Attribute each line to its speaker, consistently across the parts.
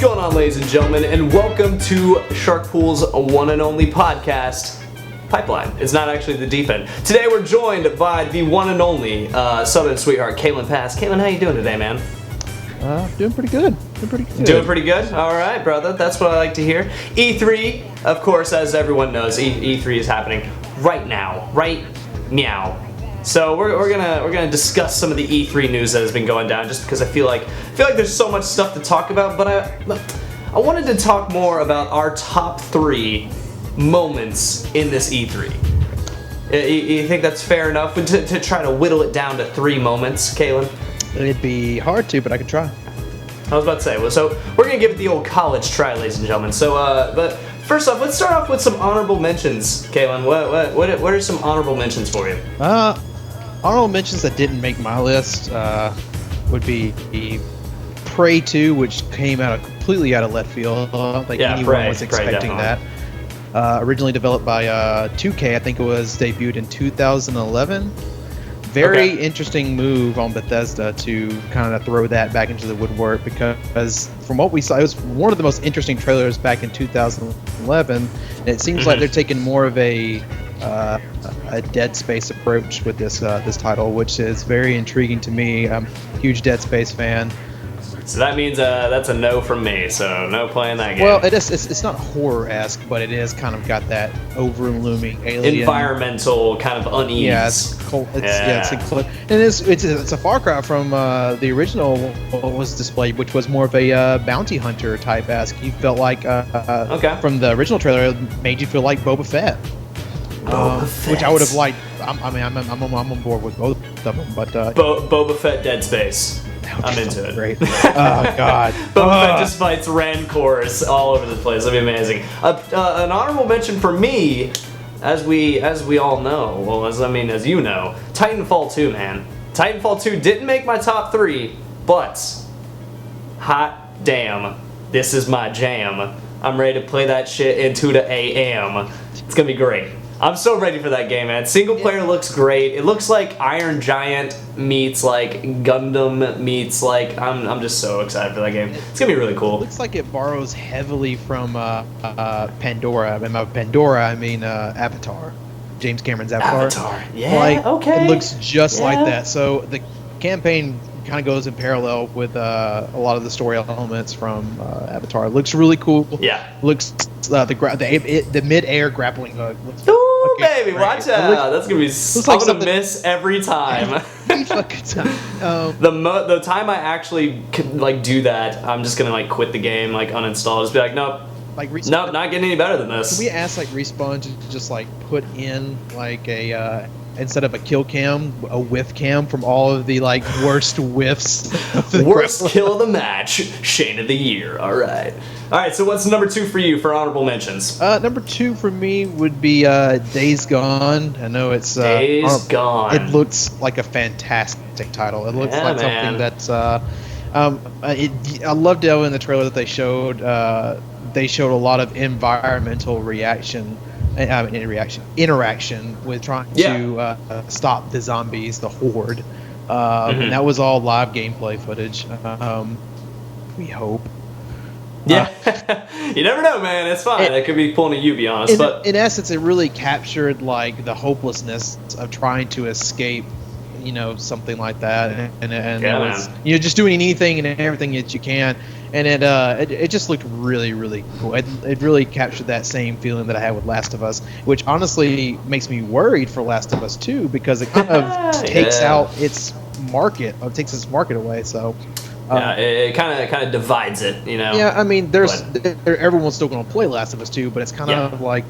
Speaker 1: going on, ladies and gentlemen, and welcome to Sharkpool's one and only podcast, Pipeline. It's not actually the deep end. Today we're joined by the one and only Southern sweetheart, Caitlin Pass. Caitlin, how you doing today, man?
Speaker 2: Doing pretty good.
Speaker 1: Doing pretty good? All right, brother. That's what I like to hear. E3, of course, as everyone knows, E3 is happening right now. Right meow. So we're gonna discuss some of the E3 news that has been going down, just because I feel like there's so much stuff to talk about. But I wanted to talk more about our top 3 moments in this E3. You think that's fair enough to try to whittle it down to 3 moments, Kaylin?
Speaker 2: It'd be hard to, but I could try.
Speaker 1: I was about to say, well, so we're gonna give it the old college try, ladies and gentlemen. So, but first off, let's start off with some honorable mentions, Kaylin. What are some honorable mentions for you?
Speaker 2: Honorable mentions that didn't make my list would be Prey 2, which came completely out of left field. I don't think anyone was expecting that. Originally developed by 2K, I think it was debuted in 2011. Very interesting move on Bethesda to kind of throw that back into the woodwork, because from what we saw, it was one of the most interesting trailers back in 2011. And it seems like they're taking more of a Dead Space approach with this title, which is very intriguing to me. I'm a huge Dead Space fan.
Speaker 1: So that means that's a no from me, so no playing that game.
Speaker 2: Well, it's not horror-esque, but it is kind of got that over-looming alien...
Speaker 1: environmental kind of unease.
Speaker 2: Yeah, it's cold. And it's a far cry from the original what was displayed, which was more of a bounty hunter type-esque. You felt like, from the original trailer, it made you feel like Boba Fett. Which I would have liked. I'm on board with both of them, but...
Speaker 1: Boba Fett Dead Space. I'm into it. Great.
Speaker 2: Oh, God.
Speaker 1: Boba Fett just fights Rancors all over the place. That'd be amazing. An honorable mention for me, as we all know, well, as you know, Titanfall 2, man. Titanfall 2 didn't make my top 3, but hot damn, this is my jam. I'm ready to play that shit into the AM. It's gonna be great. I'm so ready for that game, man. Single player looks great. It looks like Iron Giant meets like Gundam meets like I'm just so excited for that game. It's gonna be really cool.
Speaker 2: It looks like it borrows heavily from Pandora. And by Pandora, I mean Avatar. James Cameron's Avatar.
Speaker 1: Yeah.
Speaker 2: It looks just like that. So the campaign kind of goes in parallel with a lot of the story elements from Avatar. It looks really cool.
Speaker 1: Yeah.
Speaker 2: Looks the mid-air grappling hook.
Speaker 1: Ooh, baby, watch out! That's gonna be. I'm gonna miss every time.
Speaker 2: Every fucking time.
Speaker 1: The time I actually could like do that, I'm just gonna like quit the game, like uninstall, just be like, nope. Nope, not getting any better than this.
Speaker 2: Can we ask like Respawn to just like put in like a instead of a kill cam, a whiff cam from all of the like worst whiffs.
Speaker 1: Worst kill of the match, Shane of the Year. All right. So what's number 2 for you for honorable mentions?
Speaker 2: Number 2 for me would be Days Gone. I know it's
Speaker 1: Days Gone.
Speaker 2: It looks like a fantastic title. It looks like something that's. I loved in the trailer that they showed. They showed a lot of environmental interaction with trying to stop the zombies, the horde, and that was all live gameplay footage. We hope.
Speaker 1: Yeah, you never know, man. It's fine. It could be pulling a U, be honest. But
Speaker 2: in essence, it really captured like the hopelessness of trying to escape, something like that, and it was just doing anything and everything that you can. And it just looked really, really cool. It really captured that same feeling that I had with Last of Us, which honestly makes me worried for Last of Us 2, because it kind of takes out its market, or takes its market away. So
Speaker 1: it kind of divides it,
Speaker 2: Yeah, I mean, everyone's still going to play Last of Us 2, but it's kind of like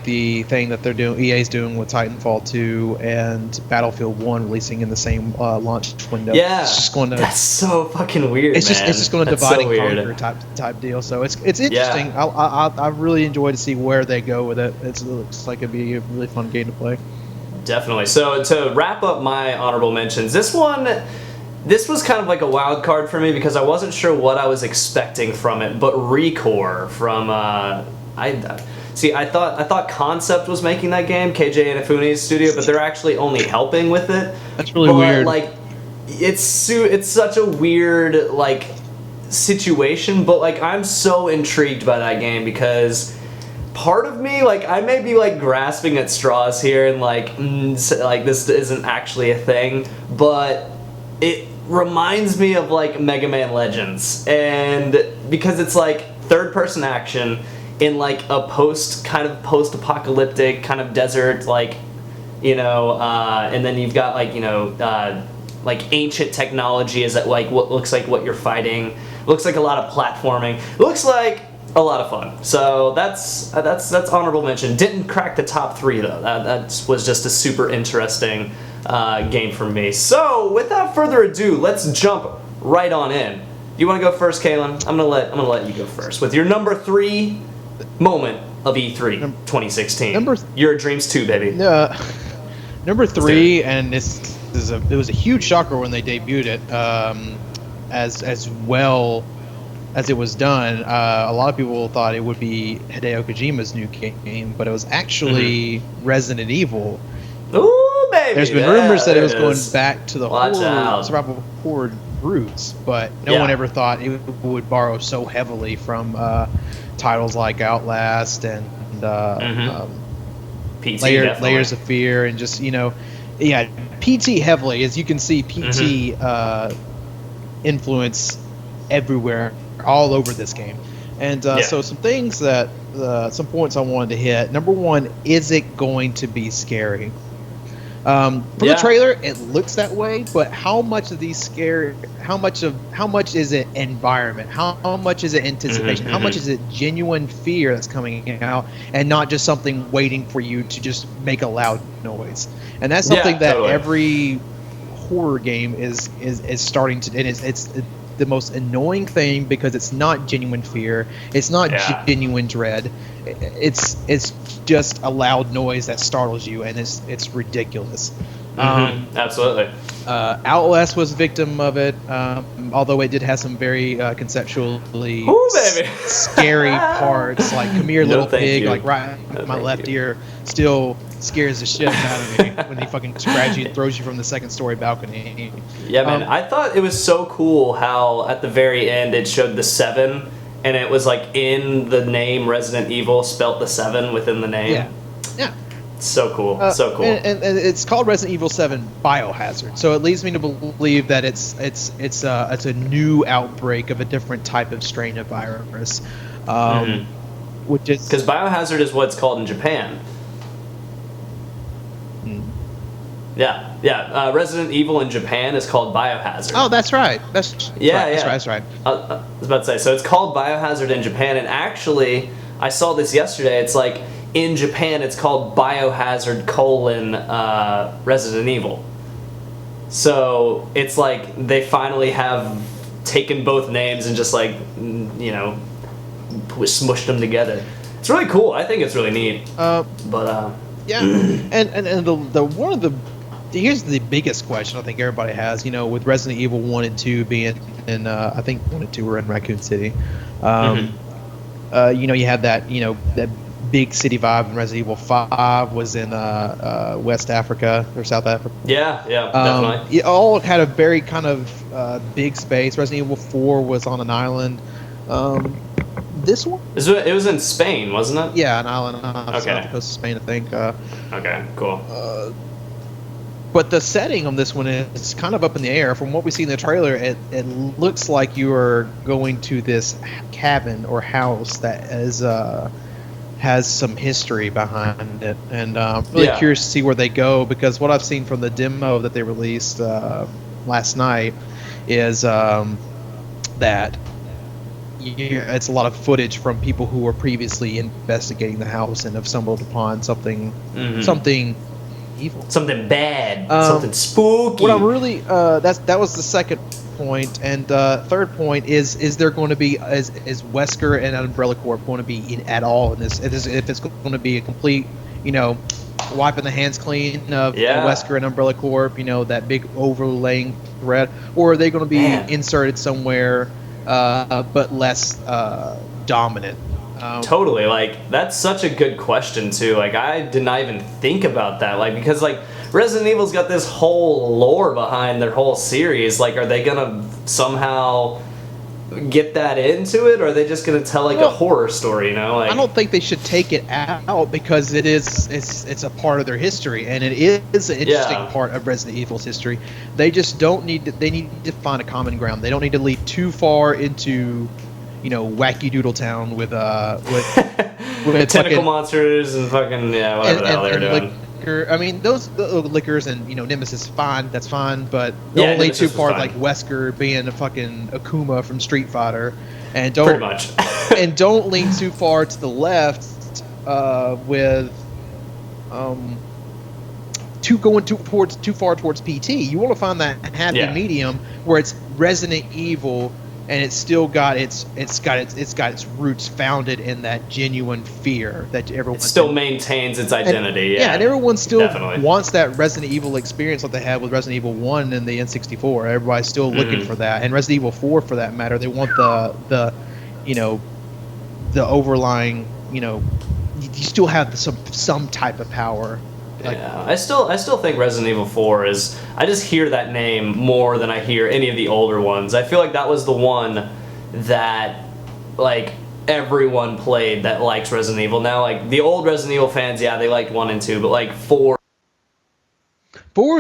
Speaker 2: the thing that they're doing. EA's doing with Titanfall 2 and Battlefield 1 releasing in the same launch window.
Speaker 1: Yeah,
Speaker 2: it's just going to.
Speaker 1: That's so fucking weird.
Speaker 2: It's just going to divide and conquer type deal. So it's interesting. Yeah. I really enjoy to see where they go with it. It looks like it'd be a really fun game to play.
Speaker 1: Definitely. So to wrap up my honorable mentions, this was kind of like a wild card for me, because I wasn't sure what I was expecting from it. But Recore from I thought Concept was making that game, KJ Inafune's studio, but they're actually only helping with it.
Speaker 2: That's really weird.
Speaker 1: Like, it's such a weird, like, situation, but like I'm so intrigued by that game because part of me, like, I may be like grasping at straws here and like this isn't actually a thing, but it reminds me of like Mega Man Legends, and because it's like third-person action in like a post-apocalyptic kind of desert, like, you know, and then you've got like, you know, like ancient technology is that like what looks like what you're fighting. Looks like a lot of platforming. Looks like a lot of fun. So that's honorable mention. Didn't crack the top 3 though. That was just a super interesting game for me. So without further ado, let's jump right on in. You want to go first, Kalen? I'm gonna let you go first with your number 3 moment of E3 2016. Your Dreams 2, baby.
Speaker 2: Number 3, and it was a huge shocker when they debuted it. As well as it was done, a lot of people thought it would be Hideo Kojima's new game, but it was actually Resident Evil.
Speaker 1: Ooh, baby!
Speaker 2: There's been rumors that it was going back to the survival horror roots, but no one ever thought it would borrow so heavily from titles like Outlast and
Speaker 1: PT,
Speaker 2: Layers of Fear, and just, you know, PT heavily. As you can see, PT influence everywhere, all over this game. And so some things that some points I wanted to hit. Number 1, is it going to be scary? From the trailer, it looks that way, but how much of these scare? How much is it environment? How much is it anticipation? How much is it genuine fear that's coming out, and not just something waiting for you to just make a loud noise? And that's something that every horror game is starting to, and it's the most annoying thing, because it's not genuine fear, it's not genuine dread, it's just a loud noise that startles you, and it's ridiculous.
Speaker 1: Absolutely.
Speaker 2: Outlast was a victim of it, although it did have some very conceptually scary parts, like come here, little pig, like right my left ear still scares the shit out of me when he fucking grabs you and throws you from the second-story balcony.
Speaker 1: Yeah, man. I thought it was so cool how at the very end it showed the 7, and it was like in the name Resident Evil, spelt the 7 within the name.
Speaker 2: Yeah.
Speaker 1: So cool. So cool.
Speaker 2: And it's called Resident Evil 7 Biohazard, so it leads me to believe that it's a new outbreak of a different type of strain of virus, which is
Speaker 1: because Biohazard is what it's called in Japan. Yeah. Resident Evil in Japan is called Biohazard.
Speaker 2: Oh, that's right. That's right.
Speaker 1: I was about to say, so it's called Biohazard in Japan, and actually, I saw this yesterday. It's like in Japan, it's called Biohazard Resident Evil. So it's like they finally have taken both names and just like, you know, smushed them together. It's really cool. I think it's really neat. And
Speaker 2: the one of the here's the biggest question I think everybody has, you know, with Resident Evil 1 and 2 being in, I think 1 and 2 were in Raccoon City. You know, you have that, you know, that big city vibe, and Resident Evil 5 was in West Africa or South Africa.
Speaker 1: Yeah, definitely.
Speaker 2: It all had a very kind of big space. Resident Evil 4 was on an island. This one?
Speaker 1: It was in Spain, wasn't it?
Speaker 2: Yeah, an island on the coast of Spain, I think.
Speaker 1: Okay, cool.
Speaker 2: But the setting on this one is kind of up in the air. From what we see in the trailer, it looks like you are going to this cabin or house that has some history behind it. And I'm really curious to see where they go, because what I've seen from the demo that they released last night is that it's a lot of footage from people who were previously investigating the house and have stumbled upon something evil,
Speaker 1: something bad, something spooky.
Speaker 2: What I'm really that was the second point, and third point is there going to be is Wesker and Umbrella Corp going to be in at all in this? If it's going to be a complete, you know, wiping the hands clean of Wesker and Umbrella Corp, you know, that big overlaying thread, or are they going to be inserted somewhere but less dominant?
Speaker 1: Totally. Like, that's such a good question too. Like, I did not even think about that. Like, because like Resident Evil's got this whole lore behind their whole series. Like, are they gonna somehow get that into it, or are they just going to tell like a horror story? You know, like,
Speaker 2: I don't think they should take it out because it's a part of their history, and it is an interesting part of Resident Evil's history. They just don't need to. They need to find a common ground. They don't need to lead too far into, wacky doodle town with
Speaker 1: tentacle fucking monsters and fucking whatever the hell they're doing.
Speaker 2: I mean, those liquors and Nemesis, fine, that's fine, but don't lead too far like Wesker being a fucking Akuma from Street Fighter, and don't
Speaker 1: pretty much
Speaker 2: and don't lean too far to the left with too far towards PT. You want to find that happy medium where it's Resident Evil and it's still got its roots founded in that genuine fear that everyone
Speaker 1: still maintains its identity.
Speaker 2: And everyone still wants that Resident Evil experience like they had with Resident Evil 1 and the N64. Everybody's still looking for that, and Resident Evil 4 for that matter. They want the overlying, you still have some type of power.
Speaker 1: I still think Resident Evil 4 is. I just hear that name more than I hear any of the older ones. I feel like that was the one that like everyone played that likes Resident Evil. Now, like the old Resident Evil fans, they liked 1 and 2, but like 4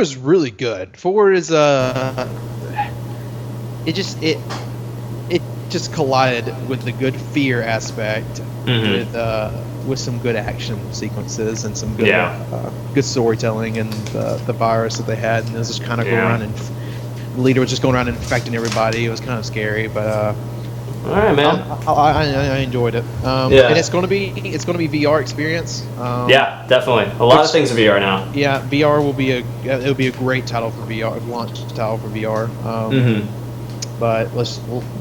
Speaker 2: is really good. 4 is it just collided with the good fear aspect with some good action sequences and some good good storytelling, and the virus that they had, and it was just kind of going around, and the leader was just going around and infecting everybody. It was kind of scary, but
Speaker 1: all right, man.
Speaker 2: I enjoyed it. And it's going to be VR experience.
Speaker 1: Definitely. A lot of things are VR now.
Speaker 2: Yeah, VR will be a great title for VR, launch title for VR. But we'll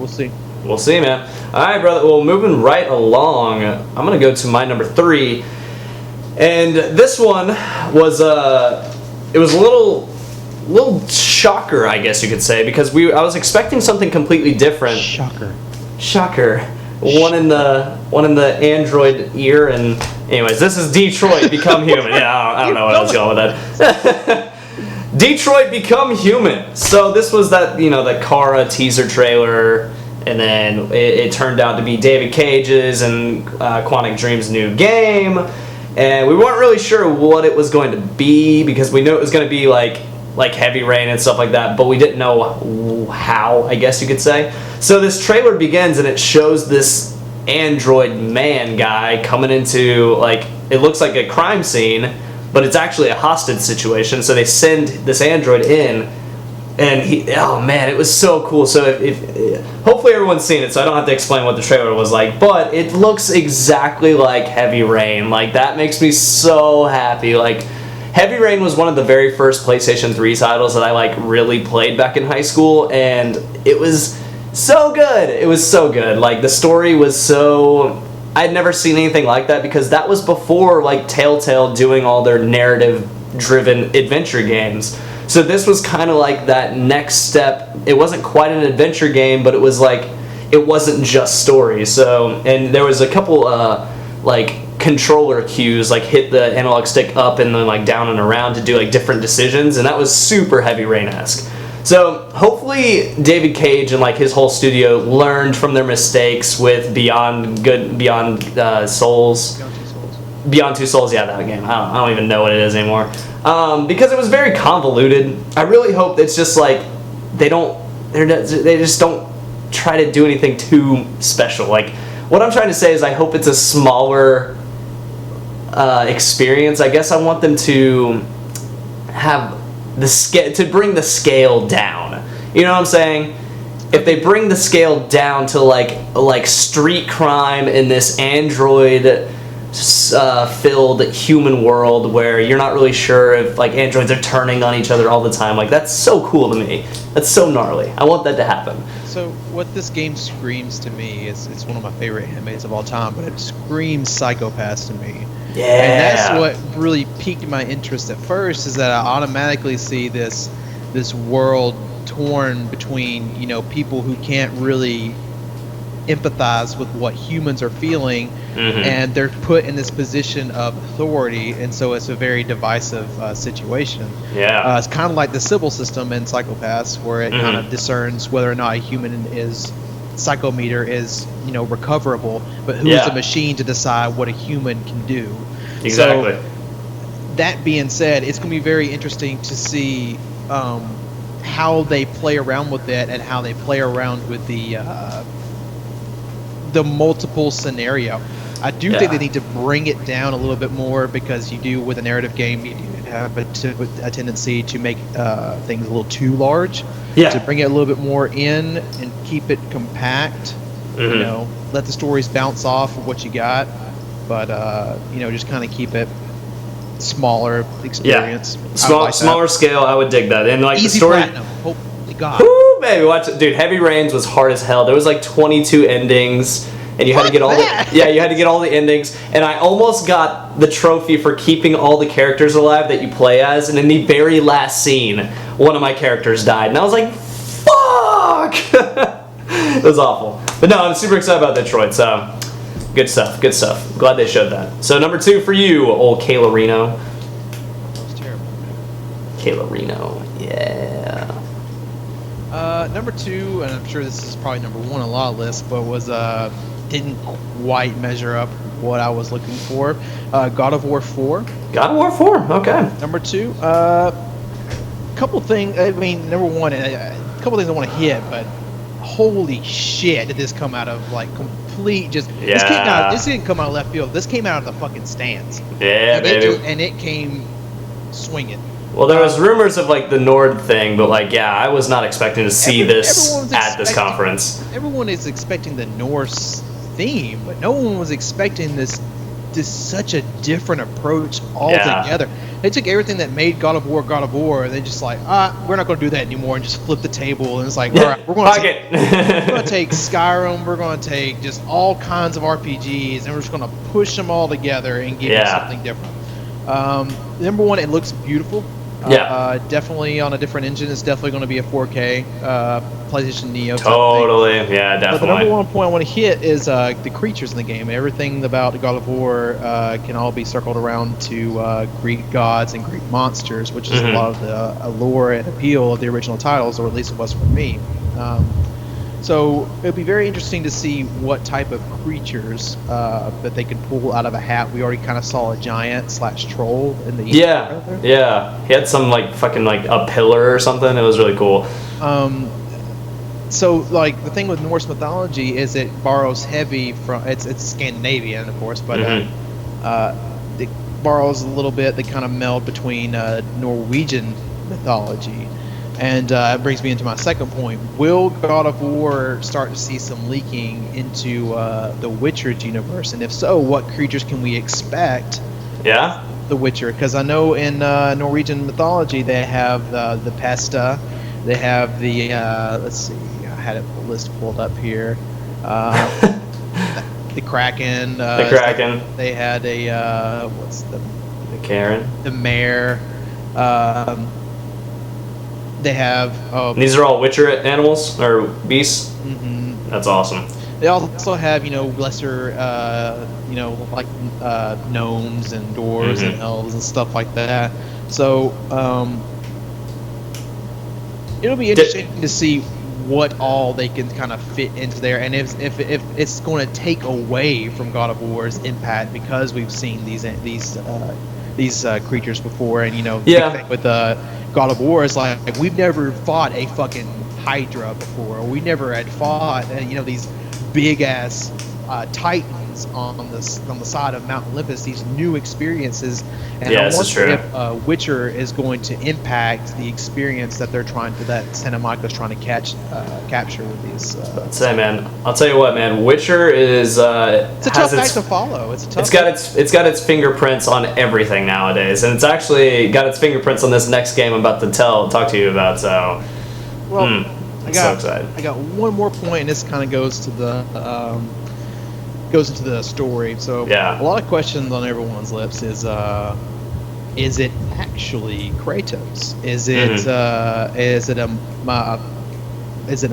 Speaker 2: see.
Speaker 1: We'll see, man. All right, brother. Well, moving right along, I'm gonna go to my number 3, and this one was it was a little shocker, I guess you could say, because I was expecting something completely different.
Speaker 2: Shocker.
Speaker 1: One in the Android ear, and anyways, this is Detroit Become Human. I don't know what I was going with that. Detroit Become Human. So this was that the Kara teaser trailer. And then it turned out to be David Cage's and Quantic Dream's new game, and we weren't really sure what it was going to be because we knew it was going to be like Heavy Rain and stuff like that, but we didn't know how, I guess you could say. So this trailer begins and it shows this android man guy coming into it looks like a crime scene, but it's actually a hostage situation. So they send this android in. And it was so cool. So if hopefully everyone's seen it, so I don't have to explain what the trailer was like. But it looks exactly like Heavy Rain. Like, that makes me so happy. Like, Heavy Rain was one of the very first PlayStation 3 titles that I really played back in high school, and it was so good. It was so good. Like, the story was so. I'd never seen anything like that because that was before Telltale doing all their narrative-driven adventure games. So this was kind of like that next step. It wasn't quite an adventure game, but it was it wasn't just story. So, and there was a couple controller cues, hit the analog stick up and then down and around to do different decisions, and that was super Heavy Rain-esque. So hopefully David Cage and his whole studio learned from their mistakes with Beyond Two Souls. Beyond Two Souls, that game. I don't even know what it is anymore. Because it was very convoluted. I really hope it's just they just don't try to do anything too special. What I'm trying to say is I hope it's a smaller experience. I guess I want them to have to bring the scale down. You know what I'm saying? If they bring the scale down to street crime in this android filled human world where you're not really sure if androids are turning on each other all the time, that's so cool to me. That's so gnarly. I want that to happen.
Speaker 2: So what this game screams to me is it's one of my favorite animes of all time, but it screams Psychopaths to me.
Speaker 1: Yeah.
Speaker 2: And that's what really piqued my interest at first, is that I automatically see this world torn between people who can't really empathize with what humans are feeling, and they're put in this position of authority, and so it's a very divisive situation. It's kind of like the civil system in Psychopaths, where it kind of discerns whether or not a human is psychometer is, recoverable, but who is a machine to decide what a human can do?
Speaker 1: Exactly.
Speaker 2: So, that being said, it's going to be very interesting to see how they play around with it and how they play around with the multiple scenario. I do think they need to bring it down a little bit more, because you do, with a narrative game, you have a tendency to make things a little too large.
Speaker 1: Yeah.
Speaker 2: To bring it a little bit more in and keep it compact. Let the stories bounce off of what you got, but just kind of keep it smaller experience.
Speaker 1: Yeah. Smaller scale. I would dig that. And like
Speaker 2: Easy
Speaker 1: the story.
Speaker 2: Platinum. Holy God.
Speaker 1: Woo, baby, watch it, dude. Heavy Rains was hard as hell. There was like 22 endings. And you had to get all you had to get all the endings, and I almost got the trophy for keeping all the characters alive that you play as, and in the very last scene, one of my characters died, and I was like, fuck! It was awful. But no, I'm super excited about Detroit, so good stuff. Glad they showed that. So number 2 for you, old Kayla Reno.
Speaker 2: That was terrible.
Speaker 1: Kayla Reno, yeah.
Speaker 2: Number 2, and I'm sure this is probably number 1 on a lot of lists, but was didn't quite measure up what I was looking for. God of War 4.
Speaker 1: God of War 4, okay.
Speaker 2: Number 2, couple things. I mean, number 1, a couple things I want to hit, but holy shit, did this come out of like complete just?
Speaker 1: Yeah.
Speaker 2: This didn't come out of left field. This came out of the fucking stands.
Speaker 1: Yeah, baby.
Speaker 2: And it came swinging.
Speaker 1: Well, there was rumors of like the Nord thing, but like, yeah, I was not expecting to see this at this conference.
Speaker 2: Everyone is expecting the Norse theme, but no one was expecting this such a different approach altogether. Yeah. They took everything that made God of War, and they just like, we're not going to do that anymore, and just flip the table, and it's like, all right, we're going to take Skyrim, we're going to take just all kinds of RPGs, and we're just going to push them all together and give you something different. Number 1, it looks beautiful. Definitely on a different engine. It's definitely going to be a 4K PlayStation Neo type
Speaker 1: totally
Speaker 2: thing.
Speaker 1: Yeah, definitely.
Speaker 2: But the number 1 point I want to hit is the creatures in the game. Everything about God of War can all be circled around to Greek gods and Greek monsters, which is a lot of the allure and appeal of the original titles, or at least it was for me. So it'll be very interesting to see what type of creatures that they could pull out of a hat. We already kind of saw a giant/troll in the
Speaker 1: yeah. He had some like fucking like a pillar or something. It was really cool.
Speaker 2: So like the thing with Norse mythology is it borrows heavy from it's Scandinavian, of course, but it borrows a little bit. They kind of meld between Norwegian mythology. And it brings me into my second point. Will God of War start to see some leaking into the Witcher's universe? And if so, what creatures can we expect?
Speaker 1: Yeah.
Speaker 2: The Witcher. Because I know in Norwegian mythology they have the Pesta. They have the, let's see, I had a list pulled up here. The Kraken.
Speaker 1: The Kraken.
Speaker 2: They had a, what's the
Speaker 1: Karen.
Speaker 2: The Mare. They have.
Speaker 1: These are all Witcher animals or beasts.
Speaker 2: Mm-hmm.
Speaker 1: That's awesome.
Speaker 2: They also have, lesser, like gnomes and dwarves and elves and stuff like that. So it'll be interesting to see what all they can kind of fit into there, and if it's going to take away from God of War's impact, because we've seen these creatures before, and with God of War is like we've never fought a fucking Hydra before. We never had fought these big ass titans on the side of Mount Olympus. These new experiences, and I wonder if Witcher is going to impact the experience that Santa Monica's trying to capture with these.
Speaker 1: I'd say, man, I'll tell you what, man. Witcher is
Speaker 2: it's a tough act to follow.
Speaker 1: It's got its fingerprints on everything nowadays, and it's actually got its fingerprints on this next game I'm about to talk to you about. So,
Speaker 2: I'm so excited. I got one more point, and this kind of goes to the goes into the story. So a lot of questions on everyone's lips is it actually Kratos? Is it a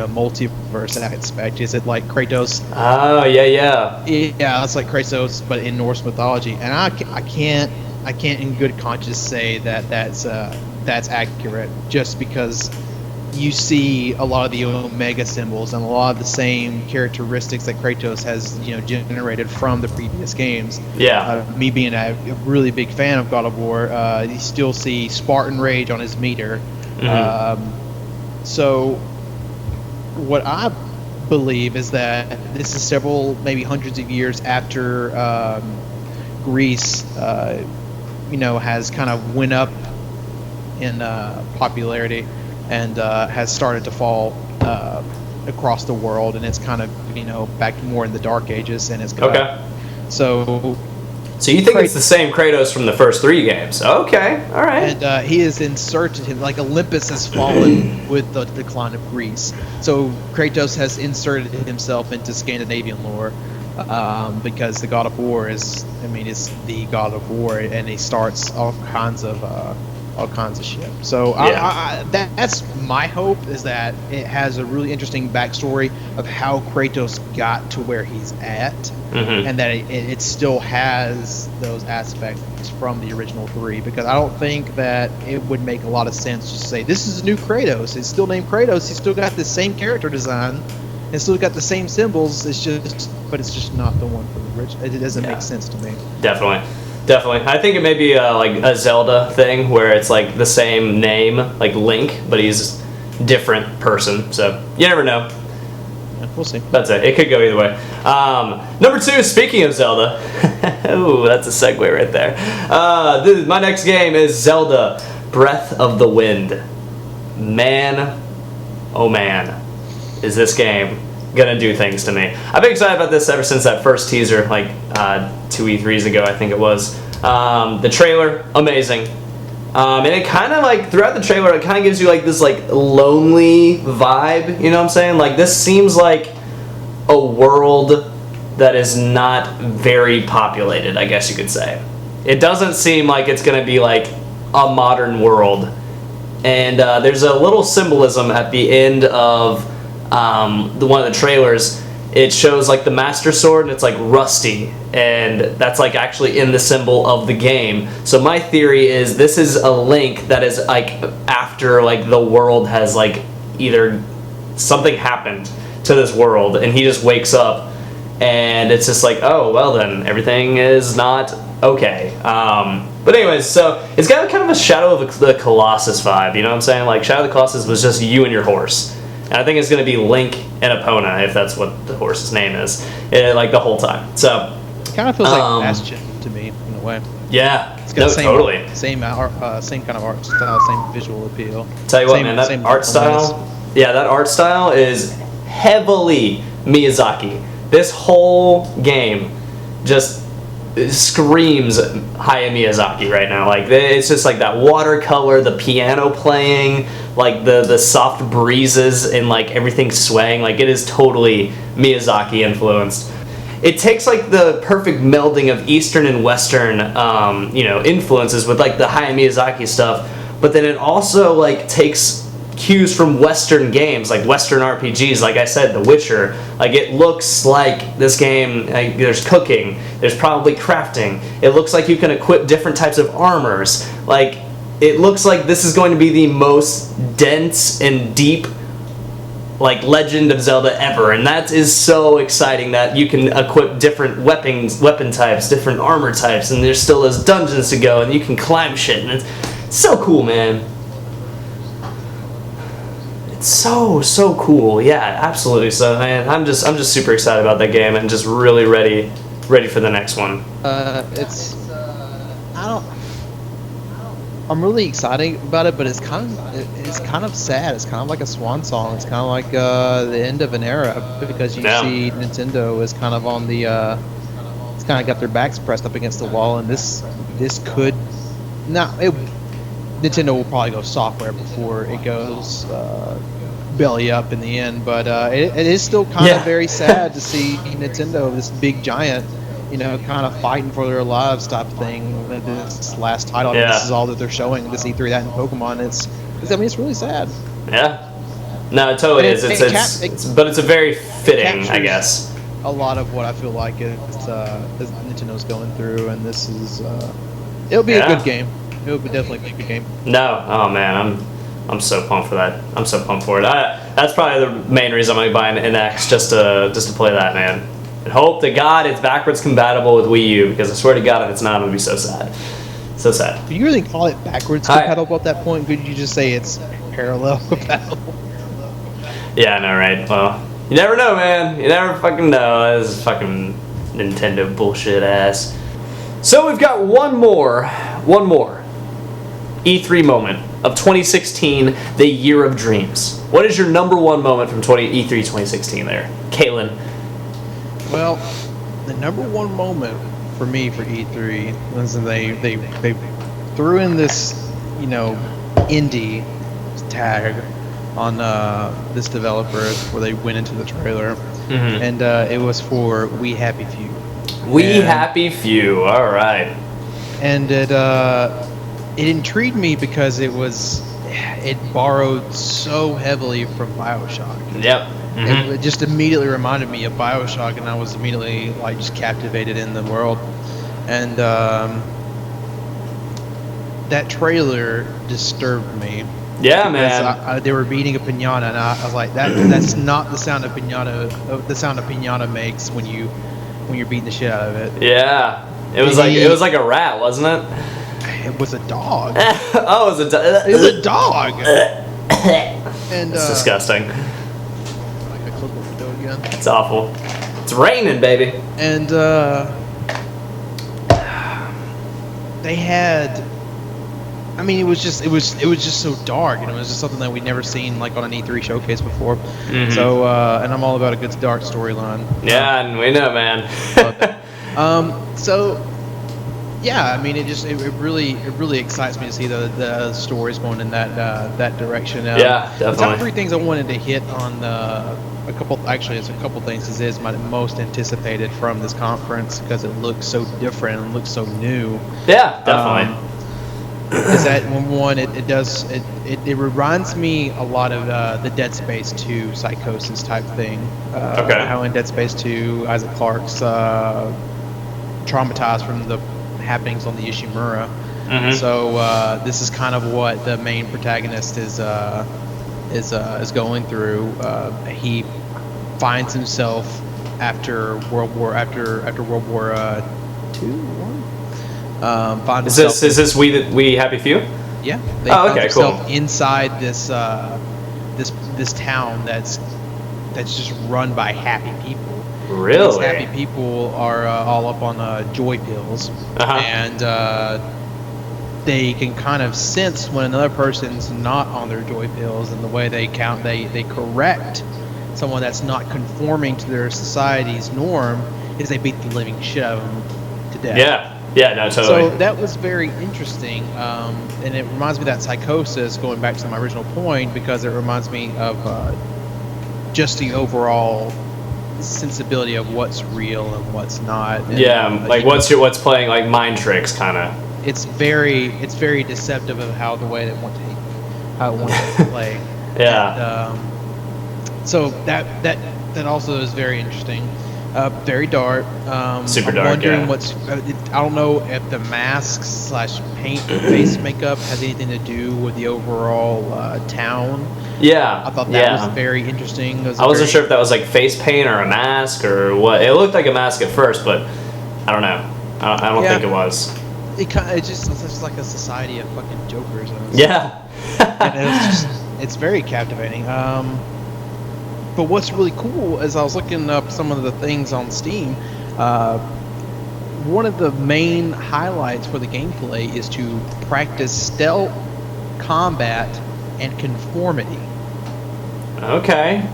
Speaker 2: multiverse aspect? Is it like Kratos?
Speaker 1: Oh yeah,
Speaker 2: that's like Kratos, but in Norse mythology. And I can't in good conscience say that that's accurate, just because you see a lot of the Omega symbols and a lot of the same characteristics that Kratos has, generated from the previous games.
Speaker 1: Yeah.
Speaker 2: Me being a really big fan of God of War, you still see Spartan Rage on his meter. So what I believe is that this is several, maybe hundreds of years after Greece, has kind of went up in popularity and has started to fall across the world, and it's kind of back more in the Dark Ages, and it's
Speaker 1: okay.
Speaker 2: So
Speaker 1: you think it's the same Kratos from the first 3 games? Okay, all right.
Speaker 2: And he has inserted him, like Olympus has fallen with the decline of Greece. So Kratos has inserted himself into Scandinavian lore because the God of War it's the God of War, and he starts all kinds of shit. So that's my hope, is that it has a really interesting backstory of how Kratos got to where he's at, and that it still has those aspects from the original 3, because I don't think that it would make a lot of sense to say this is a new Kratos. It's still named Kratos. He's still got the same character design. It's still got the same symbols. It's just not the one from the original. It doesn't make sense to me.
Speaker 1: Definitely. I think it may be like a Zelda thing where it's like the same name, like Link, but he's a different person. So you never know.
Speaker 2: Yeah, we'll see.
Speaker 1: That's it. It could go either way. Number 2, speaking of Zelda. Ooh, that's a segue right there. My next game is Zelda Breath of the Wind. Man, oh man, is this game gonna do things to me. I've been excited about this ever since that first teaser, like 2 E3s ago, I think it was. The trailer, amazing. And it kind of like, throughout the trailer, it kind of gives you like this like lonely vibe, you know what I'm saying? Like, this seems like a world that is not very populated, I guess you could say. It doesn't seem like it's gonna be like a modern world. And there's a little symbolism at the end of one of the trailers. It shows like the Master Sword, and it's like rusty, and that's like actually in the symbol of the game. So my theory is this is a Link that is like after like the world has like either something happened to this world, and he just wakes up, and it's just like, oh well, then everything is not okay. But anyways, so it's got kind of a Shadow of the Colossus vibe, you know what I'm saying? Like Shadow of the Colossus was just you and your horse. And I think it's going to be Link and Epona, if that's what the horse's name is, like the whole time. So
Speaker 2: it kind of feels like Bastion to me, in a way.
Speaker 1: Yeah,
Speaker 2: it's got
Speaker 1: totally.
Speaker 2: Same kind of art style, same visual appeal.
Speaker 1: Tell you what, man, that art style, that art style is heavily Miyazaki. This whole game just screams Hayao Miyazaki right now. Like, it's just like that watercolor, the piano playing, like the soft breezes, and like everything swaying. Like, it is totally Miyazaki influenced. It takes like the perfect melding of Eastern and Western influences with like the Hayao Miyazaki stuff, but then it also like takes cues from Western games, like Western RPGs. Like I said, The Witcher. Like, it looks like this game, like, there's cooking, there's probably crafting. It looks like you can equip different types of armors. Like, it looks like this is going to be the most dense and deep like Legend of Zelda ever, and that is so exciting that you can equip different weapon types, different armor types, and there's still those dungeons to go, and you can climb shit, and it's so cool, man. So cool. Yeah, absolutely. So man, I'm just super excited about that game, and just really ready for the next one.
Speaker 2: I'm really excited about it, but it's kind of sad. It's kind of like a swan song. It's kind of like the end of an era, because you see Nintendo is kind of on the it's kind of got their backs pressed up against the wall, and this could Nintendo will probably go software before it goes belly up in the end, but it is still kind of very sad to see Nintendo, this big giant, kind of fighting for their lives type thing. This last title, this is all that they're showing. This E3, that and Pokemon, it's really sad. Yeah,
Speaker 1: no, it totally is. But it's a very fitting, I guess.
Speaker 2: A lot of what I feel like is Nintendo's going through, and this is it'll be a good game. It would definitely be a good game.
Speaker 1: No, oh man, I'm so pumped for that. I'm so pumped for it. That's probably the main reason I'm gonna buy an X just to play that, man. And hope to God it's backwards compatible with Wii U, because I swear to God if it's not, I'm gonna be so sad. So sad.
Speaker 2: Do you really call it backwards compatible at that point? Could you just say it's parallel compatible?
Speaker 1: Yeah, I know, right? Well, you never know, man. You never fucking know. This is fucking Nintendo bullshit ass. So we've got one more E3 moment of 2016, the year of dreams. What is your number one moment from E3 2016 there, Caitlin?
Speaker 2: Well, the number one moment for me for E3 was they threw in this, indie tag on this developer where they went into the trailer, and it was for We Happy Few.
Speaker 1: Happy Few, all right.
Speaker 2: And it intrigued me because it borrowed so heavily from BioShock.
Speaker 1: Yep.
Speaker 2: It just immediately reminded me of BioShock, and I was immediately just captivated in the world. And that trailer disturbed me.
Speaker 1: Yeah, man.
Speaker 2: They were beating a piñata, and I was like, that's not the sound of piñata. The sound a piñata makes when you're beating the shit out of it.
Speaker 1: Yeah, it was like a rat, wasn't it?
Speaker 2: It was a dog.
Speaker 1: Oh, it was a dog.
Speaker 2: It was a dog. And
Speaker 1: it's disgusting.
Speaker 2: I close the window again.
Speaker 1: It's awful. It's raining, baby.
Speaker 2: And they had. I mean, it was just so dark, and it was just something that we'd never seen on an E3 showcase before. So, and I'm all about a good dark storyline.
Speaker 1: Yeah, and we know, man.
Speaker 2: So, yeah, I mean, it really excites me to see the stories going in that direction.
Speaker 1: Yeah, definitely.
Speaker 2: The top three things I wanted to hit on it's a couple things. This is my most anticipated from this conference because it looks so different and looks so new.
Speaker 1: Yeah, definitely.
Speaker 2: Is that one? It reminds me a lot of the Dead Space 2 Psychosis type thing.
Speaker 1: Okay.
Speaker 2: How in Dead Space 2, Isaac Clarke's traumatized from the happenings on the Ishimura. So this is kind of what the main protagonist is going through. He finds himself after World War II. Is
Speaker 1: this We Happy Few?
Speaker 2: Yeah. They
Speaker 1: found themselves
Speaker 2: inside this this town that's just run by happy people.
Speaker 1: Really?
Speaker 2: These happy people are all up on joy pills, and they can kind of sense when another person's not on their joy pills, and the way they correct someone that's not conforming to their society's norm is they beat the living shit out of them to death.
Speaker 1: Yeah, no, totally.
Speaker 2: So that was very interesting, and it reminds me of that Psychosis, going back to my original point, because it reminds me of just the overall sensibility of what's real and what's not. And,
Speaker 1: what's playing mind tricks, kind of.
Speaker 2: It's very deceptive of how it wants to play.
Speaker 1: Yeah.
Speaker 2: And, so that also is very interesting. Very dark.
Speaker 1: Super
Speaker 2: I'm
Speaker 1: dark.
Speaker 2: Wondering I don't know if the masks / paint face makeup has anything to do with the overall town.
Speaker 1: Yeah.
Speaker 2: I thought that was very interesting.
Speaker 1: I wasn't sure if that was face paint or a mask or what. It looked like a mask at first, but I don't know. I don't think it was.
Speaker 2: It's just like a society of fucking jokers.
Speaker 1: Yeah.
Speaker 2: And it's very captivating. But what's really cool is I was looking up some of the things on Steam. One of the main highlights for the gameplay is to practice stealth, combat, and conformity.
Speaker 1: Okay.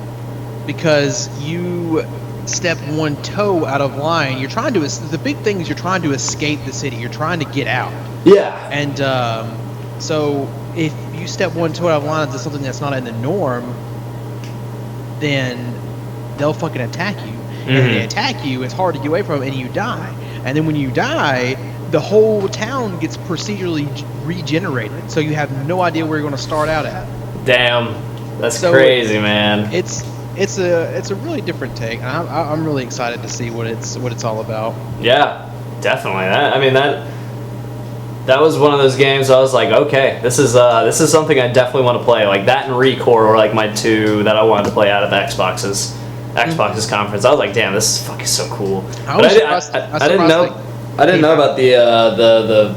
Speaker 2: Because you step one toe out of line, the big thing is you're trying to escape the city. You're trying to get out.
Speaker 1: Yeah.
Speaker 2: And so if you step one toe out of line into something that's not in the norm, then they'll fucking attack you. And if they attack you, it's hard to get away from, and you die. And then when you die, the whole town gets procedurally regenerated. So you have no idea where you're going to start out at.
Speaker 1: Damn, that's crazy, man.
Speaker 2: It's a really different take. And I'm really excited to see what it's all about.
Speaker 1: Yeah, definitely. That was one of those games I was like, okay, this is something I definitely want to play. Like that and Recore were like my two that I wanted to play out of Xbox's conference. I was like, damn, this is fucking so cool. I didn't know about the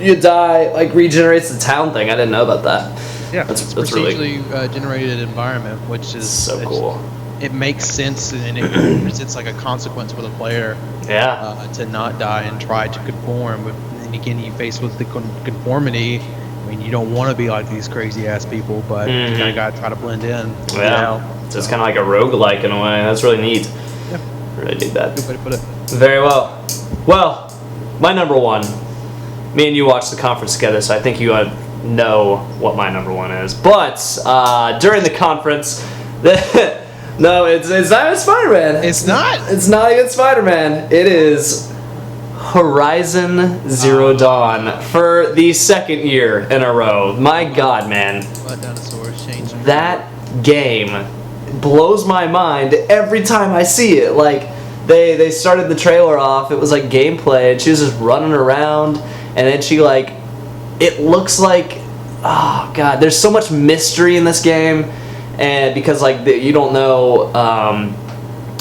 Speaker 1: you die like regenerates the town thing. I didn't know about that.
Speaker 2: Yeah, that's really generated environment, which is
Speaker 1: so cool.
Speaker 2: It makes sense, and it presents like a consequence for the player.
Speaker 1: Yeah.
Speaker 2: To not die and try to conform. And again, you face with the conformity. I mean, you don't want to be like these crazy ass people, but you kind of got to try to blend in.
Speaker 1: Yeah. So it's kind of like a roguelike in a way. That's really neat.
Speaker 2: Yeah.
Speaker 1: Really dig that.
Speaker 2: Good way to put it.
Speaker 1: Very well. Well, my number one. Me and you watched the conference together, so I think you know what my number one is. But during the conference, no, it's not even Spider-Man.
Speaker 2: It's not?
Speaker 1: It's not even Spider-Man. It is Horizon Zero Dawn for the second year in a row. My God, man. That game blows my mind every time I see it. Like, they started the trailer off, it was like gameplay, and she was just running around, and then she like, it looks like, oh God, there's so much mystery in this game, and because like you don't know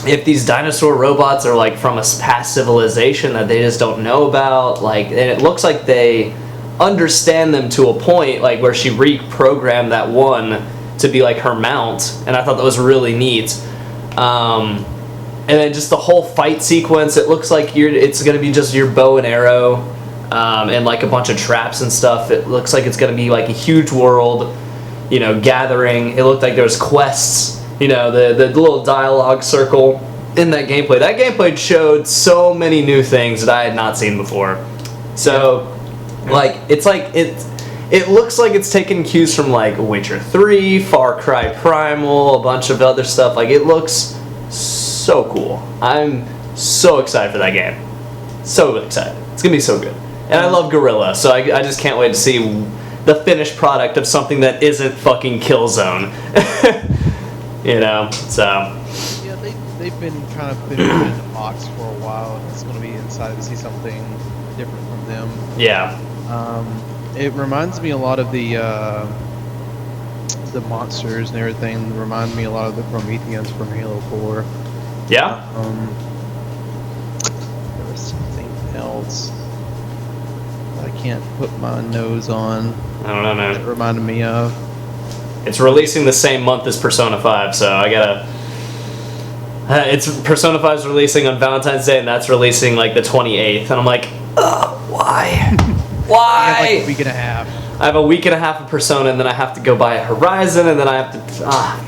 Speaker 1: if these dinosaur robots are like from a past civilization that they just don't know about, like, and it looks like they understand them to a point, like where she reprogrammed that one to be like her mount, and I thought that was really neat. And then just the whole fight sequence, it looks like it's going to be just your bow and arrow, and like a bunch of traps and stuff. It looks like it's going to be like a huge world, you know, gathering. It looked like there was quests, you know, the little dialogue circle in that gameplay. That gameplay showed so many new things that I had not seen before. So, like, it looks like it's taking cues from like Witcher 3, Far Cry Primal, a bunch of other stuff. Like, it looks so cool. I'm so excited for that game. So excited. It's gonna be so good. And I love Guerrilla, so I just can't wait to see the finished product of something that isn't fucking Killzone. You know, so.
Speaker 2: Yeah, they've been kind of been in the box for a while. It's gonna be excited to see something different from them.
Speaker 1: Yeah.
Speaker 2: It reminds me a lot of the monsters and everything. It reminds me a lot of the Prometheans from Halo 4.
Speaker 1: Yeah.
Speaker 2: There was something else that I can't put my nose on.
Speaker 1: I don't know, man.
Speaker 2: It reminded me of.
Speaker 1: It's releasing the same month as Persona 5, so I gotta. It's Persona 5's releasing on Valentine's Day, and that's releasing like the 28th, and I'm like, why? Why?
Speaker 2: I have like a week and a half.
Speaker 1: I have a week and a half of Persona, and then I have to go buy a Horizon, and then I have to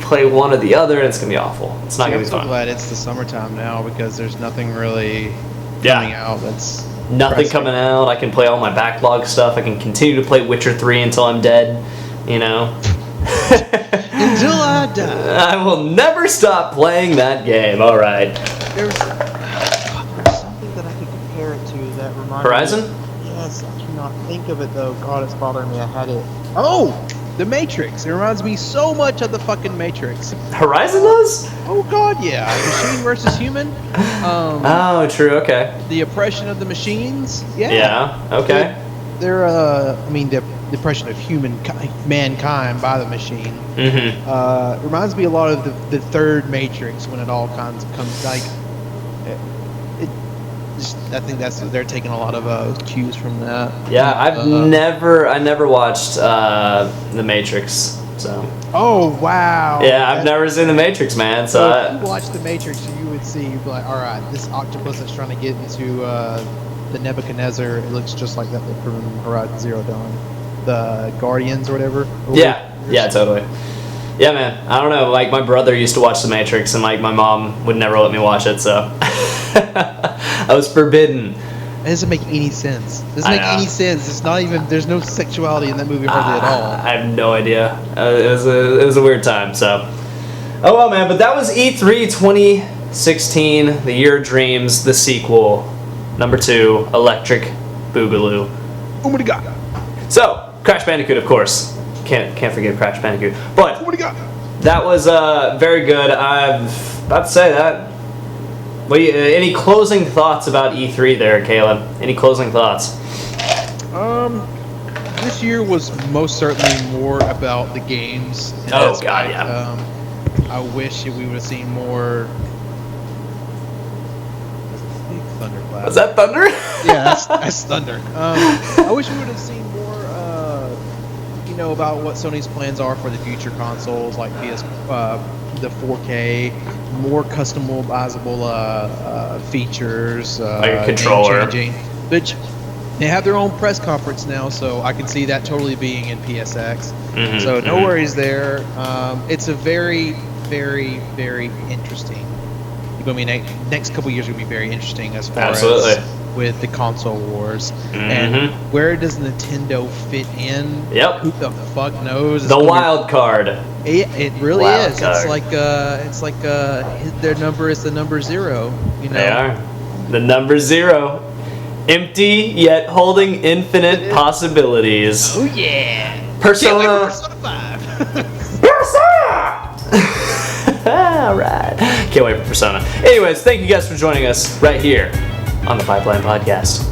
Speaker 1: play one or the other, and it's gonna be awful. It's not gonna be fun.
Speaker 2: I'm so glad it's the summertime now, because there's nothing really coming out that's
Speaker 1: nothing coming out. I can play all my backlog stuff. I can continue to play Witcher 3 until I'm dead, you know.
Speaker 2: Until I die.
Speaker 1: I will never stop playing that game. All right.
Speaker 2: There's something that I could compare it to that reminds
Speaker 1: Horizon?
Speaker 2: me. Yes, I cannot think of it though. God, it's bothering me. I had it. Oh, The Matrix. It reminds me so much of the fucking Matrix.
Speaker 1: Horizon does?
Speaker 2: Oh God, yeah. Machine versus human.
Speaker 1: Oh, true. Okay.
Speaker 2: The oppression of the machines. Yeah.
Speaker 1: Yeah. Okay.
Speaker 2: They're I mean, the oppression of mankind by the machine.
Speaker 1: Mm-hmm.
Speaker 2: Reminds me a lot of the third Matrix when it all comes like. I think they're taking a lot of cues from that.
Speaker 1: Yeah, I never watched The Matrix. So.
Speaker 2: Oh wow.
Speaker 1: Yeah, I've never seen The Matrix, man. So
Speaker 2: if you watch The Matrix, you would see, you'd be like, all right, this octopus that's trying to get into the Nebuchadnezzar. It looks just like that from Horizon Zero Dawn, the Guardians or whatever.
Speaker 1: Yeah, totally. Yeah, man. I don't know. Like, my brother used to watch The Matrix, and like my mom would never let me watch it, so I was forbidden.
Speaker 2: It doesn't make any sense. It doesn't make any sense. It's not even. There's no sexuality in that movie hardly at all.
Speaker 1: I have no idea. It was a weird time. So, oh well, man. But that was E3 2016, the Year of Dreams, the sequel, number 2, Electric Boogaloo.
Speaker 2: Oh my God.
Speaker 1: So, Crash Bandicoot, of course. Can't forget Crash Bandicoot. But
Speaker 2: oh my God.
Speaker 1: That was very good. I'm about to say that. Any closing thoughts about E3 there, Caleb? Any closing thoughts?
Speaker 2: This year was most certainly more about the games.
Speaker 1: Oh God, yeah.
Speaker 2: I wish we would have seen more. Thunderclap.
Speaker 1: Was that thunder?
Speaker 2: Yeah, that's thunder. I wish we would have seen more. About what Sony's plans are for the future consoles, like the 4K, more customizable features,
Speaker 1: like a controller.
Speaker 2: Which they have their own press conference now, so I can see that totally being in PSX. So no worries there. It's a very, very, very interesting. Next couple years will be very interesting as far as with the console wars. And where does Nintendo fit in?
Speaker 1: Yep.
Speaker 2: Who the fuck knows?
Speaker 1: The wild card.
Speaker 2: It really
Speaker 1: wild
Speaker 2: is.
Speaker 1: Card.
Speaker 2: It's like their number is the number 0.
Speaker 1: They are the number 0, empty yet holding infinite possibilities.
Speaker 2: Oh yeah.
Speaker 1: Persona 5. Persona. All right. Can't wait for Persona. Anyways, thank you guys for joining us right here on the Pipeline Podcast.